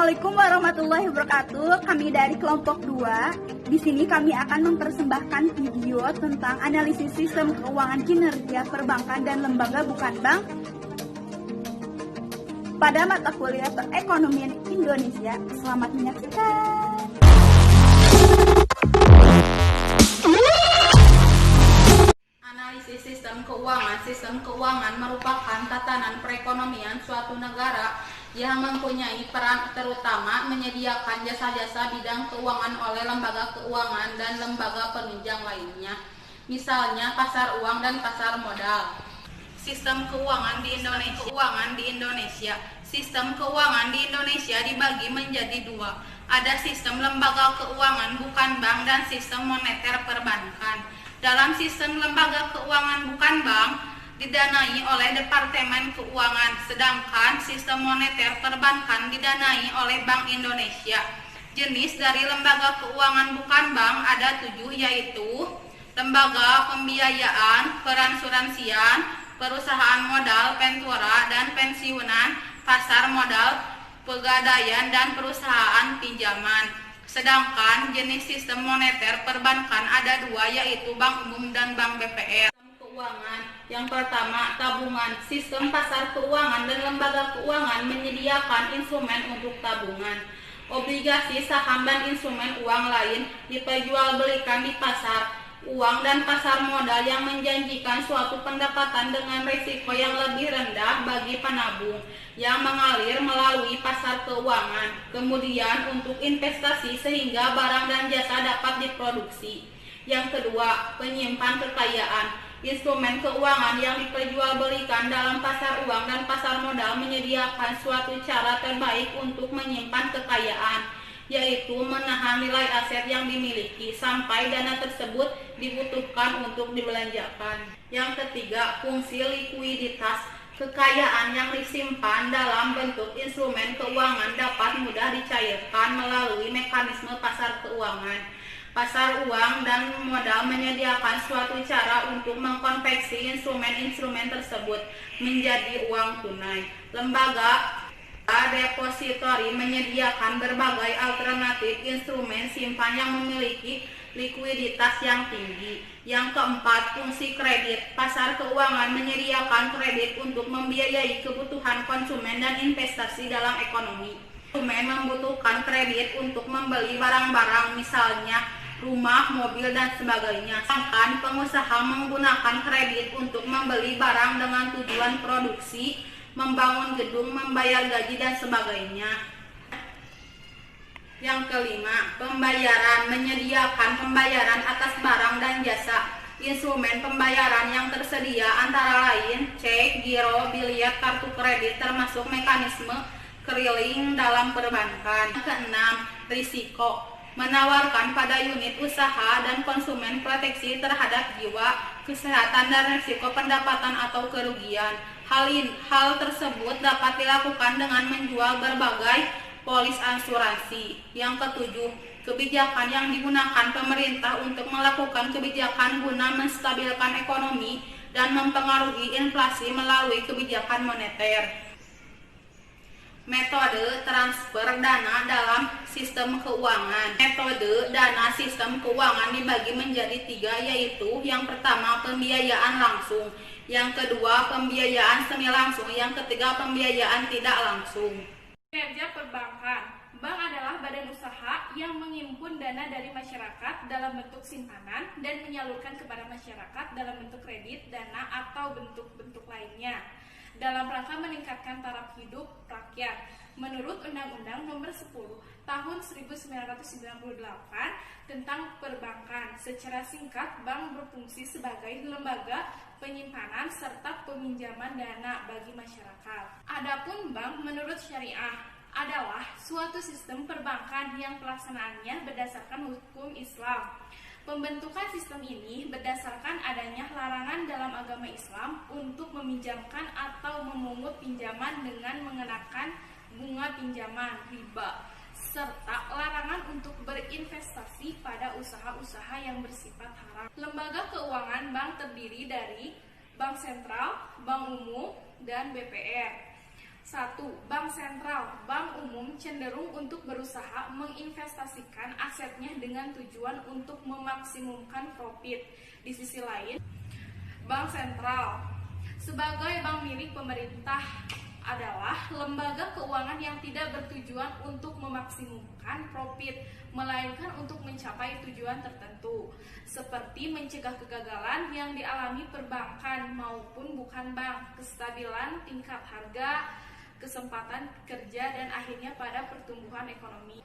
Assalamualaikum warahmatullahi wabarakatuh. Kami dari kelompok 2. Di sini kami akan mempersembahkan video tentang analisis sistem keuangan kinerja perbankan dan lembaga bukan bank pada mata kuliah Perekonomian Indonesia. Selamat menyaksikan. Analisis sistem keuangan. Sistem keuangan merupakan tatanan perekonomian suatu negara yang mempunyai peran terutama menyediakan jasa-jasa bidang keuangan oleh lembaga keuangan dan lembaga penunjang lainnya, misalnya pasar uang dan pasar modal. Sistem keuangan di Indonesia. Sistem keuangan di Indonesia dibagi menjadi dua. Ada sistem lembaga keuangan bukan bank dan sistem moneter perbankan. Dalam sistem lembaga keuangan bukan bank didanai oleh Departemen Keuangan, sedangkan sistem moneter perbankan didanai oleh Bank Indonesia. Jenis dari lembaga keuangan bukan bank ada 7, yaitu lembaga pembiayaan, peransuransian, perusahaan modal, pentura dan pensiunan, pasar modal, pegadaian, dan perusahaan pinjaman. Sedangkan jenis sistem moneter perbankan ada 2, yaitu Bank Umum dan Bank BPR. Keuangan. Yang pertama, tabungan. Sistem pasar keuangan dan lembaga keuangan menyediakan instrumen untuk tabungan. Obligasi, saham, dan instrumen uang lain diperjualbelikan di pasar uang dan pasar modal yang menjanjikan suatu pendapatan dengan risiko yang lebih rendah bagi penabung yang mengalir melalui pasar keuangan. Kemudian untuk investasi sehingga barang dan jasa dapat diproduksi. Yang kedua, penyimpan kekayaan. Instrumen keuangan yang diperjualbelikan dalam pasar uang dan pasar modal menyediakan suatu cara terbaik untuk menyimpan kekayaan, yaitu menahan nilai aset yang dimiliki sampai dana tersebut dibutuhkan untuk dibelanjakan. Yang ketiga, fungsi likuiditas. Kekayaan yang disimpan dalam bentuk instrumen keuangan dapat mudah dicairkan melalui mekanisme pasar keuangan. Pasar uang dan modal menyediakan suatu cara untuk mengkonversi instrumen-instrumen tersebut menjadi uang tunai. Lembaga depositori menyediakan berbagai alternatif instrumen simpan yang memiliki likuiditas yang tinggi. Yang keempat, fungsi kredit. Pasar keuangan menyediakan kredit untuk membiayai kebutuhan konsumen dan investasi dalam ekonomi. Konsumen membutuhkan kredit untuk membeli barang-barang, misalnya rumah, mobil, dan sebagainya. Sedangkan pengusaha menggunakan kredit untuk membeli barang dengan tujuan produksi, membangun gedung, membayar gaji, dan sebagainya. Yang kelima, pembayaran. Menyediakan pembayaran atas barang dan jasa. Instrumen pembayaran yang tersedia antara lain cek, giro, biliet, kartu kredit, termasuk mekanisme keliling dalam perbankan. Yang keenam, risiko. Menawarkan pada unit usaha dan konsumen proteksi terhadap jiwa, kesehatan, dan risiko pendapatan atau kerugian. Hal tersebut dapat dilakukan dengan menjual berbagai polis asuransi. Yang ketujuh, kebijakan yang digunakan pemerintah untuk melakukan kebijakan guna menstabilkan ekonomi dan mempengaruhi inflasi melalui kebijakan moneter. Metode transfer dana dalam sistem keuangan. Metode dana sistem keuangan dibagi menjadi 3, yaitu yang pertama pembiayaan langsung, yang kedua pembiayaan semi langsung, yang ketiga pembiayaan tidak langsung. Kinerja perbankan. Bank adalah badan usaha yang menghimpun dana dari masyarakat dalam bentuk simpanan dan menyalurkan kepada masyarakat dalam bentuk kredit, dana, atau bentuk-bentuk lainnya dalam rangka meningkatkan taraf hidup rakyat. Menurut Undang-Undang Nomor 10 Tahun 1998 tentang Perbankan, secara singkat, bank berfungsi sebagai lembaga penyimpanan serta peminjaman dana bagi masyarakat. Adapun bank menurut syariah adalah suatu sistem perbankan yang pelaksanaannya berdasarkan hukum Islam. Pembentukan sistem ini berdasarkan adanya larangan dalam agama Islam untuk meminjamkan atau memungut pinjaman dengan mengenakan bunga pinjaman riba, serta larangan untuk berinvestasi pada usaha-usaha yang bersifat haram. Lembaga keuangan bank terdiri dari Bank Sentral, Bank Umum, dan BPR. 1. Bank sentral. Bank umum cenderung untuk berusaha menginvestasikan asetnya dengan tujuan untuk memaksimumkan profit. Di sisi lain, bank sentral sebagai bank milik pemerintah adalah lembaga keuangan yang tidak bertujuan untuk memaksimumkan profit, melainkan untuk mencapai tujuan tertentu, seperti mencegah kegagalan yang dialami perbankan maupun bukan bank, kestabilan tingkat harga, kesempatan kerja, dan akhirnya pada pertumbuhan ekonomi.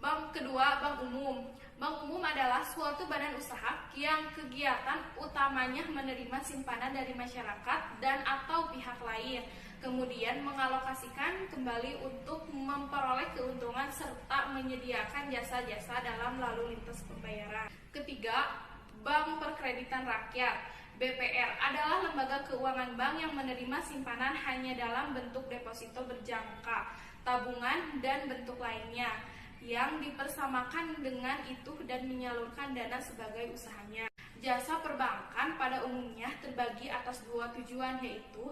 Bank kedua, bank umum. Bank umum adalah suatu badan usaha yang kegiatan utamanya menerima simpanan dari masyarakat dan atau pihak lain, kemudian mengalokasikan kembali untuk memperoleh keuntungan serta menyediakan jasa-jasa dalam lalu lintas pembayaran. Ketiga, Bank Perkreditan Rakyat. BPR adalah lembaga keuangan bank yang menerima simpanan hanya dalam bentuk deposito berjangka, tabungan, dan bentuk lainnya yang dipersamakan dengan itu dan menyalurkan dana sebagai usahanya. Jasa perbankan pada umumnya terbagi atas dua tujuan, yaitu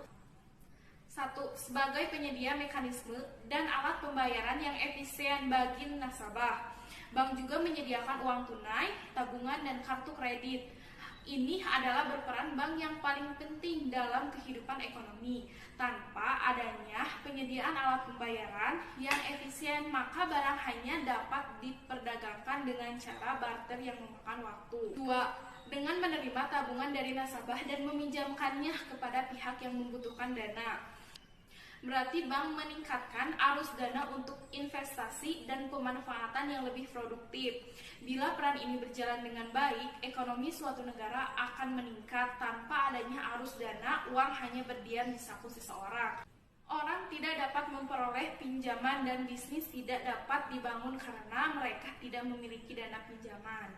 1. Sebagai penyedia mekanisme dan alat pembayaran yang efisien bagi nasabah. Bank juga menyediakan uang tunai, tabungan, dan kartu kredit. Ini adalah berperan bank yang paling penting dalam kehidupan ekonomi. Tanpa adanya penyediaan alat pembayaran yang efisien, maka barang hanya dapat diperdagangkan dengan cara barter yang memakan waktu. 2. Dengan menerima tabungan dari nasabah dan meminjamkannya kepada pihak yang membutuhkan dana. Berarti bank meningkatkan arus dana untuk investasi dan pemanfaatan yang lebih produktif. Bila peran ini berjalan dengan baik, ekonomi suatu negara akan meningkat. Tanpa adanya arus dana, uang hanya berdiam di saku seseorang. Orang tidak dapat memperoleh pinjaman dan bisnis tidak dapat dibangun karena mereka tidak memiliki dana pinjaman.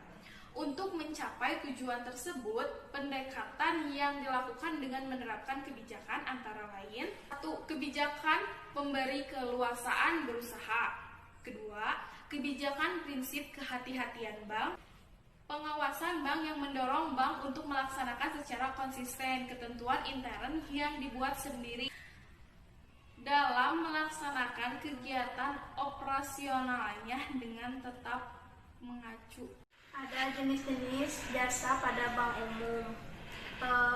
Untuk mencapai tujuan tersebut, pendekatan yang dilakukan dengan menerapkan kebijakan antara lain: 1. Kebijakan pemberi keleluasaan berusaha. 2. Kebijakan prinsip kehati-hatian bank. Pengawasan bank yang mendorong bank untuk melaksanakan secara konsisten ketentuan intern yang dibuat sendiri dalam melaksanakan kegiatan operasionalnya dengan tetap mengacu. Ada jenis-jenis jasa pada bank umum.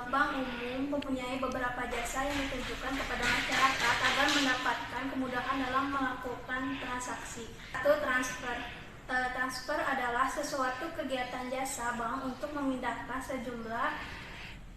Bank umum mempunyai beberapa jasa yang ditujukan kepada masyarakat agar mendapatkan kemudahan dalam melakukan transaksi. 1. Transfer. Transfer adalah sesuatu kegiatan jasa bank untuk memindahkan sejumlah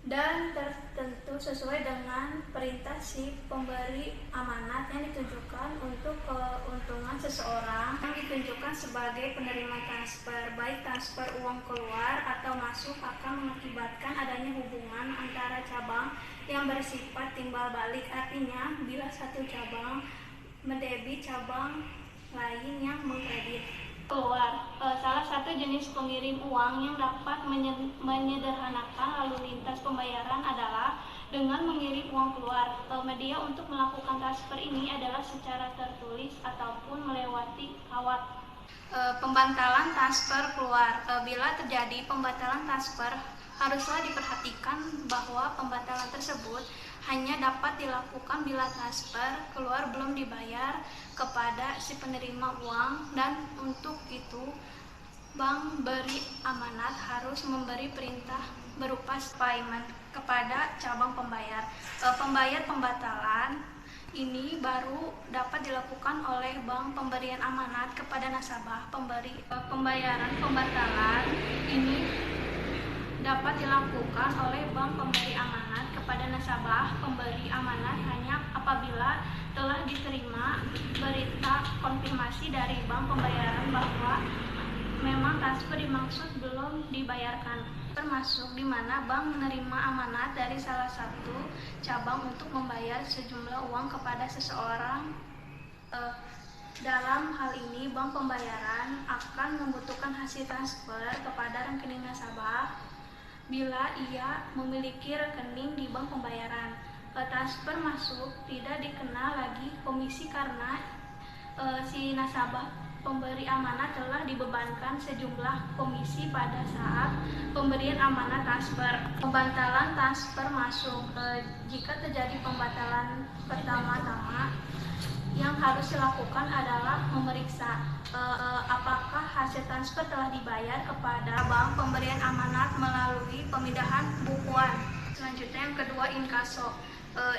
dan tertentu sesuai dengan perintah si pemberi amanat yang ditujukan untuk keuntungan seseorang yang ditunjukkan sebagai penerima transfer. Baik transfer uang keluar atau masuk akan mengakibatkan adanya hubungan antara cabang yang bersifat timbal balik. Artinya, bila satu cabang mendebit cabang lain yang mengkredit. Keluar, salah satu jenis pengirim uang yang dapat menyederhanakan lalu lintas pembayaran adalah dengan mengirim uang keluar. Media untuk melakukan transfer ini adalah secara tertulis ataupun melewati kawat. Pembatalan transfer keluar. Bila terjadi pembatalan transfer, haruslah diperhatikan bahwa pembatalan tersebut hanya dapat dilakukan bila transfer keluar belum dibayar kepada si penerima uang, dan untuk itu bank beri amanat harus memberi perintah berupa payment kepada cabang pembayar. Pembayar pembatalan ini baru dapat dilakukan oleh bank pemberian amanat kepada nasabah pemberi. Pembayaran pembatalan ini dapat dilakukan oleh bank pemberi amanat kepada nasabah pemberi amanat hanya apabila telah diterima berita konfirmasi dari bank pembayaran bahwa memang transfer dimaksud belum dibayarkan, termasuk di mana bank menerima amanat dari salah satu cabang untuk membayar sejumlah uang kepada seseorang. Dalam hal ini, bank pembayaran akan membutuhkan hasil transfer kepada rekening nasabah bila ia memiliki rekening di bank pembayaran. Transfer masuk tidak dikenal lagi komisi karena si nasabah pemberi amanat telah dibebankan sejumlah komisi pada saat pemberian amanat transfer. Pembatalan transfer masuk. Jika terjadi pembatalan, pertama-tama yang harus dilakukan adalah memeriksa apakah hasil transfer telah dibayar kepada bank pemberian amanat melalui pemindahan bukuan. Selanjutnya yang kedua, inkaso.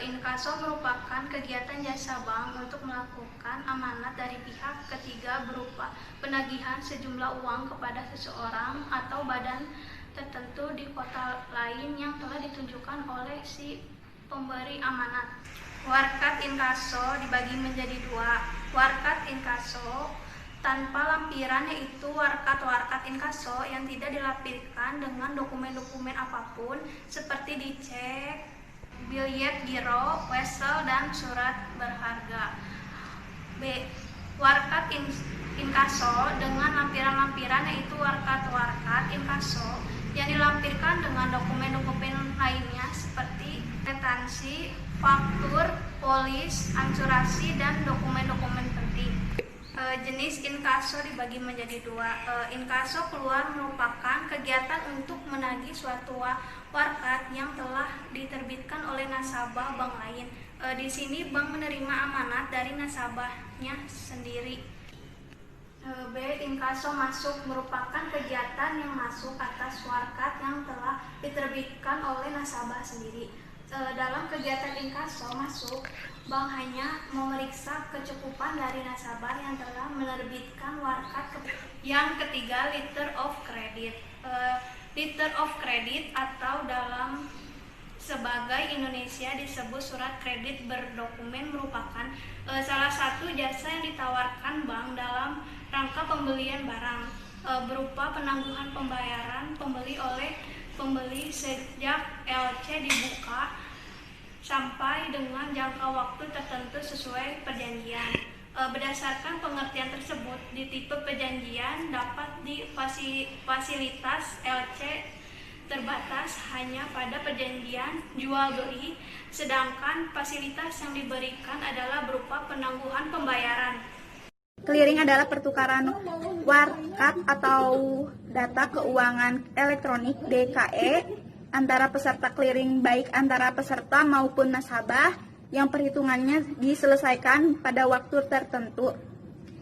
Inkaso merupakan kegiatan jasa bank untuk melakukan amanat dari pihak ketiga berupa penagihan sejumlah uang kepada seseorang atau badan tertentu di kota lain yang telah ditunjukkan oleh si pemberi amanat. Warkat inkaso dibagi menjadi dua. Warkat inkaso tanpa lampiran, yaitu warkat inkaso yang tidak dilampirkan dengan dokumen-dokumen apapun seperti dicek, biljet giro, wesel, dan surat berharga. B. Warkat inkaso dengan lampiran-lampiran, yaitu warkat inkaso yang dilampirkan dengan dokumen-dokumen lainnya seperti kwitansi, faktur, polis, ansurasi, dan dokumen-dokumen penting. Jenis inkaso dibagi menjadi dua. Inkaso keluar merupakan kegiatan untuk menagih suatu warkat yang telah diterbitkan oleh nasabah bank lain. Di sini bank menerima amanat dari nasabahnya sendiri. B. Inkaso masuk merupakan kegiatan yang masuk atas warkat yang telah diterbitkan oleh nasabah sendiri. Dalam kegiatan inkaso masuk, bank hanya memeriksa kecukupan dari nasabah yang telah menerbitkan warkat. Yang ketiga, letter of credit. Letter of credit atau dalam sebagai Indonesia disebut surat kredit berdokumen merupakan salah satu jasa yang ditawarkan bank dalam rangka pembelian barang berupa penangguhan pembayaran pembeli oleh pembeli sejak LC dibuka sampai dengan jangka waktu tertentu sesuai perjanjian. Berdasarkan pengertian tersebut, di tipe perjanjian dapat di fasilitas LC terbatas hanya pada perjanjian jual beli, sedangkan fasilitas yang diberikan adalah berupa penangguhan pembayaran. Clearing adalah pertukaran warkat atau data keuangan elektronik DKE antara peserta clearing, baik antara peserta maupun nasabah yang perhitungannya diselesaikan pada waktu tertentu.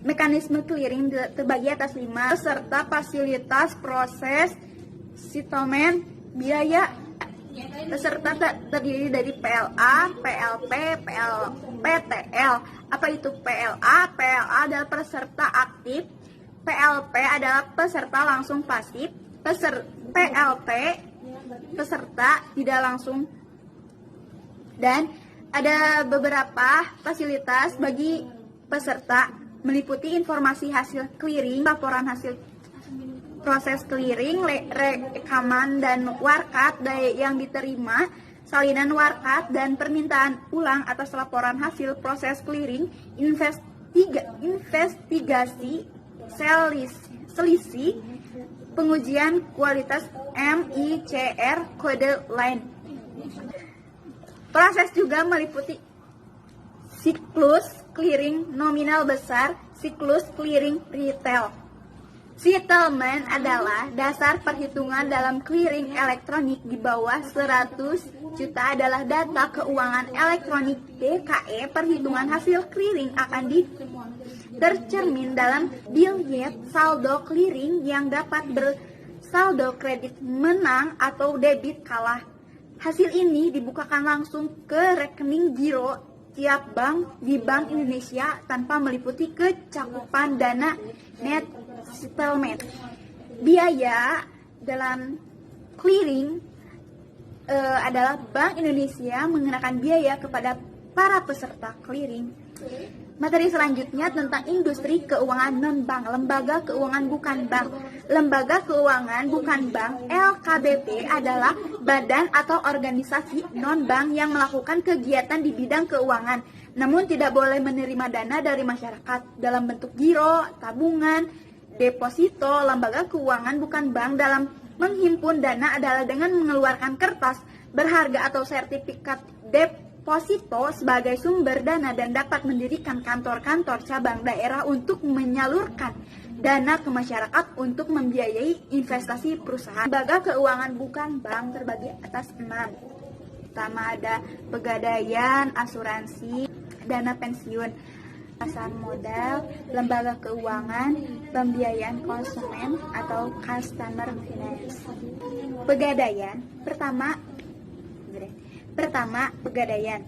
Mekanisme clearing terbagi atas 5: peserta, fasilitas, proses, settlement, biaya. Peserta terdiri dari PLA, PLP, PTL. Apa itu PLA? PLA adalah peserta aktif, PLP adalah peserta langsung pasif, PLP peserta tidak langsung, dan ada beberapa fasilitas bagi peserta meliputi informasi hasil clearing, laporan hasil proses clearing, rekaman dan warkat yang diterima, salinan warkat dan permintaan ulang atas laporan hasil proses clearing, investigasi selisih, pengujian kualitas MICR, kode lain. Proses juga meliputi siklus clearing nominal besar, siklus clearing retail. Settlement adalah dasar perhitungan dalam clearing elektronik di bawah 100 juta adalah data keuangan elektronik DKE. Perhitungan hasil clearing akan tercermin dalam biljet saldo clearing yang dapat bersaldo kredit menang atau debit kalah. Hasil ini dibukakan langsung ke rekening giro tiap bank di Bank Indonesia tanpa meliputi kecakupan dana net settlement. Biaya dalam clearing adalah Bank Indonesia mengenakan biaya kepada para peserta clearing. Materi selanjutnya tentang industri keuangan non-bank, lembaga keuangan bukan bank. Lembaga keuangan bukan bank, LKBP, adalah badan atau organisasi non-bank yang melakukan kegiatan di bidang keuangan, namun tidak boleh menerima dana dari masyarakat dalam bentuk giro, tabungan, deposito. Lembaga keuangan bukan bank dalam menghimpun dana adalah dengan mengeluarkan kertas berharga atau sertifikat Posito sebagai sumber dana dan dapat mendirikan kantor-kantor cabang daerah untuk menyalurkan dana ke masyarakat untuk membiayai investasi perusahaan. Lembaga keuangan bukan bank terbagi atas 6. Pertama ada pegadaian, asuransi, dana pensiun, pasar modal, lembaga keuangan, pembiayaan konsumen atau customer finance. Pegadaian, pertama pegadaian.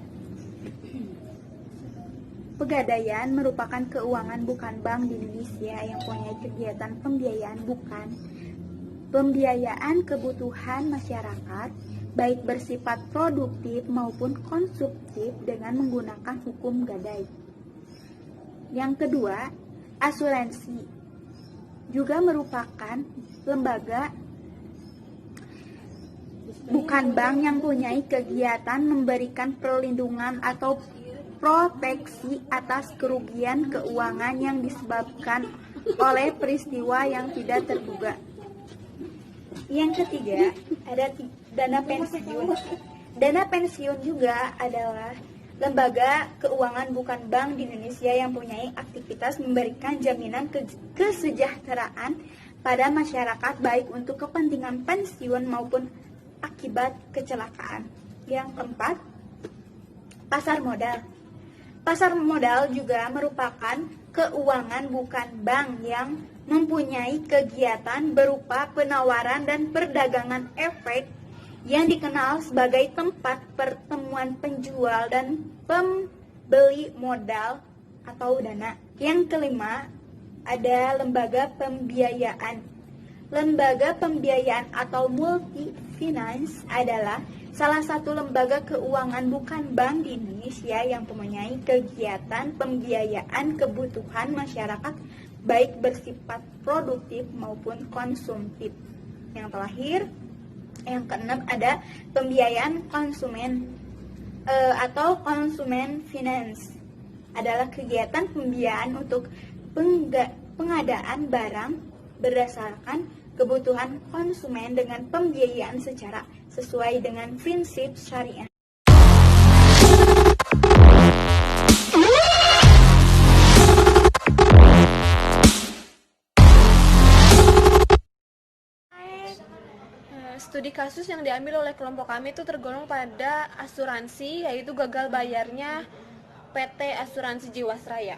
Pegadaian merupakan keuangan bukan bank di Indonesia yang punya kegiatan pembiayaan kebutuhan masyarakat, baik bersifat produktif maupun konsumtif dengan menggunakan hukum gadai. Yang kedua, asuransi juga merupakan lembaga bukan bank yang punya kegiatan memberikan perlindungan atau proteksi atas kerugian keuangan yang disebabkan oleh peristiwa yang tidak terduga. Yang ketiga, ada dana pensiun. Dana pensiun juga adalah lembaga keuangan bukan bank di Indonesia yang punya aktivitas memberikan jaminan kesejahteraan pada masyarakat baik untuk kepentingan pensiun maupun akibat kecelakaan. Yang keempat, pasar modal. Pasar modal juga merupakan keuangan bukan bank yang mempunyai kegiatan berupa penawaran dan perdagangan efek yang dikenal sebagai tempat pertemuan penjual dan pembeli modal atau dana. Yang kelima, ada lembaga pembiayaan. Lembaga pembiayaan atau multi-finance adalah salah satu lembaga keuangan bukan bank di Indonesia yang mempunyai kegiatan pembiayaan kebutuhan masyarakat baik bersifat produktif maupun konsumtif. Yang terakhir, yang keenam ada pembiayaan konsumen atau konsumen finance. Adalah kegiatan pembiayaan untuk pengadaan barang berdasarkan kebutuhan konsumen dengan pembiayaan secara sesuai dengan prinsip syariah. Studi kasus yang diambil oleh kelompok kami itu tergolong pada asuransi, yaitu gagal bayarnya PT Asuransi Jiwasraya.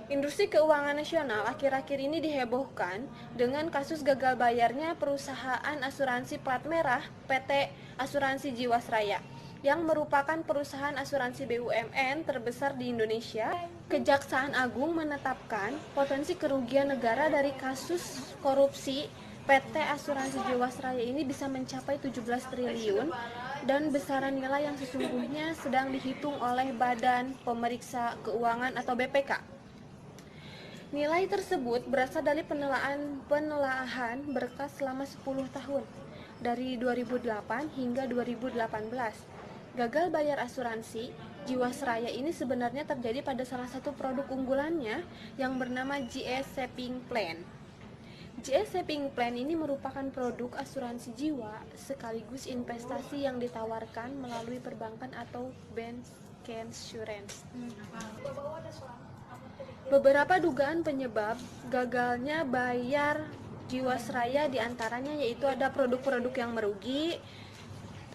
Industri keuangan nasional akhir-akhir ini dihebohkan dengan kasus gagal bayarnya perusahaan asuransi plat merah PT Asuransi Jiwasraya yang merupakan perusahaan asuransi BUMN terbesar di Indonesia. Kejaksaan Agung menetapkan potensi kerugian negara dari kasus korupsi PT Asuransi Jiwasraya ini bisa mencapai 17 triliun dan besaran nilai yang sesungguhnya sedang dihitung oleh Badan Pemeriksa Keuangan atau BPK. Nilai tersebut berasal dari penelaahan berkas selama 10 tahun dari 2008 hingga 2018. Gagal bayar asuransi Jiwasraya ini sebenarnya terjadi pada salah satu produk unggulannya yang bernama GS Saving Plan. GS Saving Plan ini merupakan produk asuransi jiwa sekaligus investasi yang ditawarkan melalui perbankan atau bank insurance. Beberapa dugaan penyebab gagalnya bayar Jiwasraya diantaranya yaitu ada produk-produk yang merugi,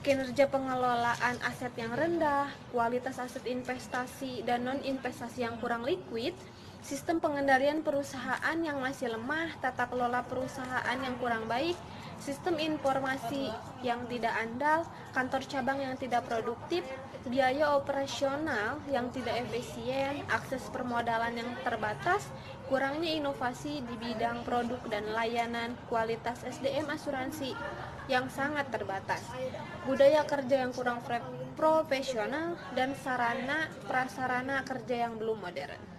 kinerja pengelolaan aset yang rendah, kualitas aset investasi dan non-investasi yang kurang liquid, sistem pengendalian perusahaan yang masih lemah, tata kelola perusahaan yang kurang baik, sistem informasi yang tidak andal, kantor cabang yang tidak produktif, biaya operasional yang tidak efisien, akses permodalan yang terbatas, kurangnya inovasi di bidang produk dan layanan, kualitas SDM asuransi yang sangat terbatas, budaya kerja yang kurang profesional, dan sarana prasarana kerja yang belum modern.